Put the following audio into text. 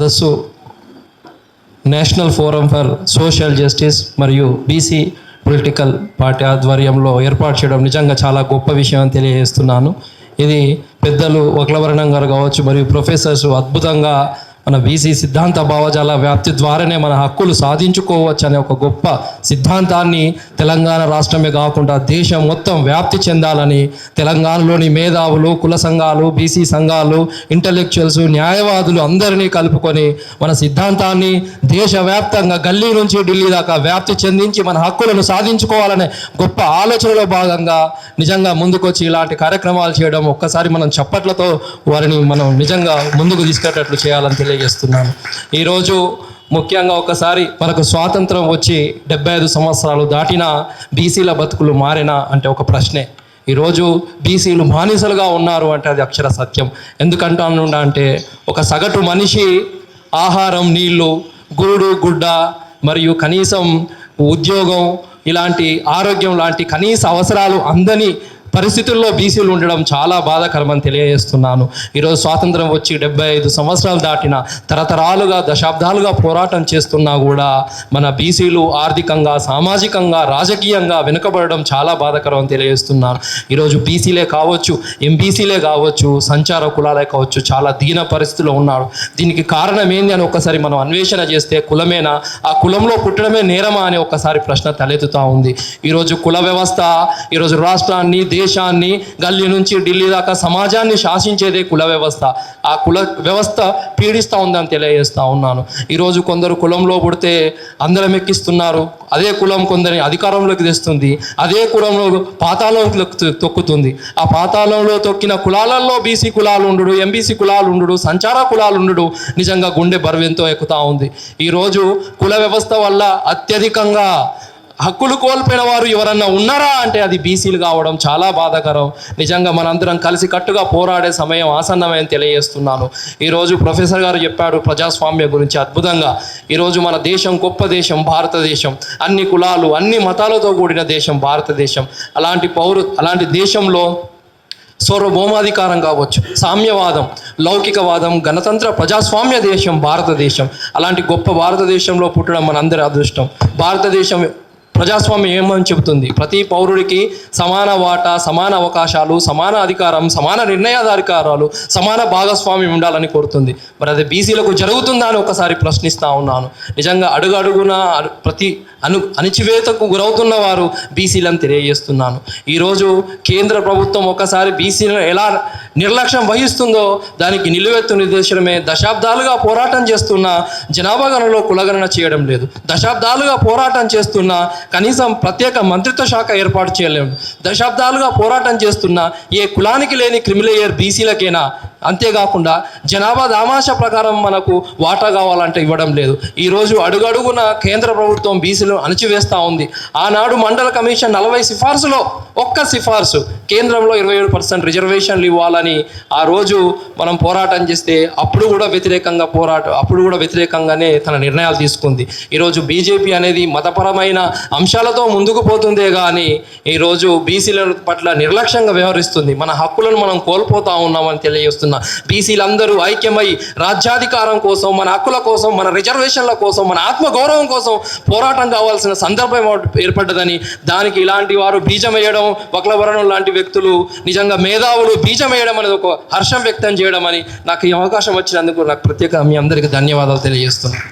సదస్సు national forum for social justice మరియు BC political party ఆధ్వర్యంలో ఏర్పాటు చేయడం నిజంగా చాలా గొప్ప విషయం అని తెలియజేస్తున్నాను. ఇది పెద్దలు వక్లవర్ణం గారు కావచ్చు మరియు ప్రొఫెసర్స్ అద్భుతంగా మన బీసీ సిద్ధాంత భావజాల వ్యాప్తి ద్వారానే మన హక్కులు సాధించుకోవచ్చు అనే ఒక గొప్ప సిద్ధాంతాన్ని తెలంగాణ రాష్ట్రమే కాకుండా దేశం మొత్తం వ్యాప్తి చెందాలని తెలంగాణలోని మేధావులు, కుల సంఘాలు, బీసీ సంఘాలు, ఇంటలెక్చువల్స్, న్యాయవాదులు అందరినీ కలుపుకొని మన సిద్ధాంతాన్ని దేశవ్యాప్తంగా గల్లీ నుంచి ఢిల్లీ దాకా వ్యాప్తి చెందించి మన హక్కులను సాధించుకోవాలనే గొప్ప ఆలోచనలో భాగంగా నిజంగా ముందుకొచ్చి ఇలాంటి కార్యక్రమాలు చేయడం ఒక్కసారి మనం చప్పట్లతో వారిని మనం నిజంగా ముందుకు తీసుకెళ్ళేటట్లు చేయాలని తెలియజేస్తున్నాను. ఈరోజు ముఖ్యంగా ఒకసారి మనకు స్వాతంత్రం వచ్చి 75 సంవత్సరాలు దాటినా బీసీల బతుకులు మారినా అంటే ఒక ప్రశ్నే. ఈరోజు బీసీలు బానిసలుగా ఉన్నారు అంటే అది అక్షర సత్యం. ఎందుకంటున్నా అంటే ఒక సగటు మనిషి ఆహారం, నీళ్లు, గూడు, గుడ్డ మరియు కనీసం ఉద్యోగం ఇలాంటి ఆరోగ్యం లాంటి కనీస అవసరాలు అందని పరిస్థితుల్లో బీసీలు ఉండడం చాలా బాధాకరమని తెలియజేస్తున్నాను. ఈరోజు స్వాతంత్రం వచ్చి 75 సంవత్సరాలు దాటిన తరతరాలుగా దశాబ్దాలుగా పోరాటం చేస్తున్నా కూడా మన బీసీలు ఆర్థికంగా, సామాజికంగా, రాజకీయంగా వెనుకబడడం చాలా బాధాకరం అని తెలియజేస్తున్నాను. ఈరోజు బీసీలే కావచ్చు, ఎంబీసీలే కావచ్చు, సంచార కులాలే కావచ్చు చాలా దీన పరిస్థితిలో ఉన్నారు. దీనికి కారణం ఏంది అని ఒకసారి మనం అన్వేషణ చేస్తే కులమేనా, ఆ కులంలో పుట్టడమే నేరమా అని ఒకసారి ప్రశ్న తలెత్తుతూ ఉంది. ఈరోజు కుల వ్యవస్థ ఈరోజు రాష్ట్రాన్ని, దేశాన్ని, గల్లీ నుంచి ఢిల్లీ దాకా సమాజాన్ని శాసించేదే కుల వ్యవస్థ. ఆ కుల వ్యవస్థ పీడిస్తూ ఉందని తెలియజేస్తూ ఉన్నాను. ఈరోజు కొందరు కులంలో పుడితే అందరం ఎక్కిస్తున్నారు, అదే కులం కొందరిని అధికారంలోకి తెస్తుంది, అదే కులంలో పాతాళంలోకి తొక్కుతుంది. ఆ పాతాళంలో తొక్కిన కులాలలో బీసీ కులాలు ఉండు, ఎంబీసీ కులాలు ఉండు, సంచార కులాలు ఉండు నిజంగా గుండె బరువెంతో ఎక్కుతూ ఉంది. ఈరోజు కుల వ్యవస్థ వల్ల అత్యధికంగా హక్కులు కోల్పోయిన వారు ఎవరన్నా ఉన్నారా అంటే అది బీసీలు కావడం చాలా బాధాకరం. నిజంగా మనందరం కలిసి కట్టుగా పోరాడే సమయం ఆసన్నమని తెలియజేస్తున్నాను. ఈరోజు ప్రొఫెసర్ గారు చెప్పాడు ప్రజాస్వామ్యం గురించి అద్భుతంగా. ఈరోజు మన దేశం గొప్ప దేశం భారతదేశం, అన్ని కులాలు, అన్ని మతాలతో కూడిన దేశం భారతదేశం. అలాంటి దేశంలో సార్వభౌమాధికారం కావచ్చు, సామ్యవాదం, లౌకికవాదం, గణతంత్ర ప్రజాస్వామ్య దేశం భారతదేశం. అలాంటి గొప్ప భారతదేశంలో పుట్టడం మనందరి అదృష్టం. భారతదేశం ప్రజాస్వామ్యం ఏమని చెబుతుంది? ప్రతి పౌరుడికి సమాన వాటా, సమాన అవకాశాలు, సమాన అధికారం, సమాన నిర్ణయాధికారాలు, సమాన భాగస్వామ్యం ఉండాలని కోరుతుంది. మరి అది బీసీలకు జరుగుతుందా అని ఒకసారి ప్రశ్నిస్తూ ఉన్నాను. నిజంగా అడుగడుగున ప్రతి అణిచివేతకు గురవుతున్న వారు బీసీలను తెలియజేస్తున్నాను. ఈరోజు కేంద్ర ప్రభుత్వం ఒకసారి బీసీలను ఎలా నిర్లక్ష్యం వహిస్తుందో దానికి నిలువెత్తు నిర్దేశనమే. దశాబ్దాలుగా పోరాటం చేస్తున్న జనాభా గణనలో కులగణన చేయడం లేదు. దశాబ్దాలుగా పోరాటం చేస్తున్న కనీసం ప్రత్యేక మంత్రిత్వ శాఖ ఏర్పాటు చేయలేము. దశాబ్దాలుగా పోరాటం చేస్తున్న ఏ కులానికి లేని క్రిమిలేయర్ బీసీలకేనా? అంతేకాకుండా జనాభా దామాషా ప్రకారం మనకు వాటా కావాలంటే ఇవ్వడం లేదు. ఈరోజు అడుగడుగున కేంద్ర ప్రభుత్వం బీసీలను అణచివేస్తూ ఉంది. ఆనాడు మండల కమిషన్ 40 సిఫార్సులో ఒక్క సిఫార్సు కేంద్రంలో 27% రిజర్వేషన్లు ఇవ్వాలని ఆ రోజు మనం పోరాటం చేస్తే అప్పుడు కూడా వ్యతిరేకంగానే తన నిర్ణయాలు తీసుకుంది. ఈరోజు బీజేపీ అనేది మతపరమైన అంశాలతో ముందుకు పోతుందే కానీ ఈరోజు బీసీల పట్ల నిర్లక్ష్యంగా వ్యవహరిస్తుంది. మన హక్కులను మనం కోల్పోతూ ఉన్నామని తెలియజేస్తున్నాం. బీసీలందరూ ఐక్యమై రాజ్యాధికారం కోసం, మన హక్కుల కోసం, మన రిజర్వేషన్ల కోసం, మన ఆత్మగౌరవం కోసం పోరాటం కావాల్సిన సందర్భం ఏర్పడ్డదని, దానికి ఇలాంటి వారు బీజం వేయడం, వక్లవరణం లాంటి వ్యక్తులు నిజంగా మేధావులు బీజం వేయడం అనేది ఒక హర్షం వ్యక్తం చేయడం అని నాకు ఈ అవకాశం వచ్చినందుకు నాకు ప్రత్యేక మీ అందరికీ ధన్యవాదాలు తెలియజేస్తున్నాను.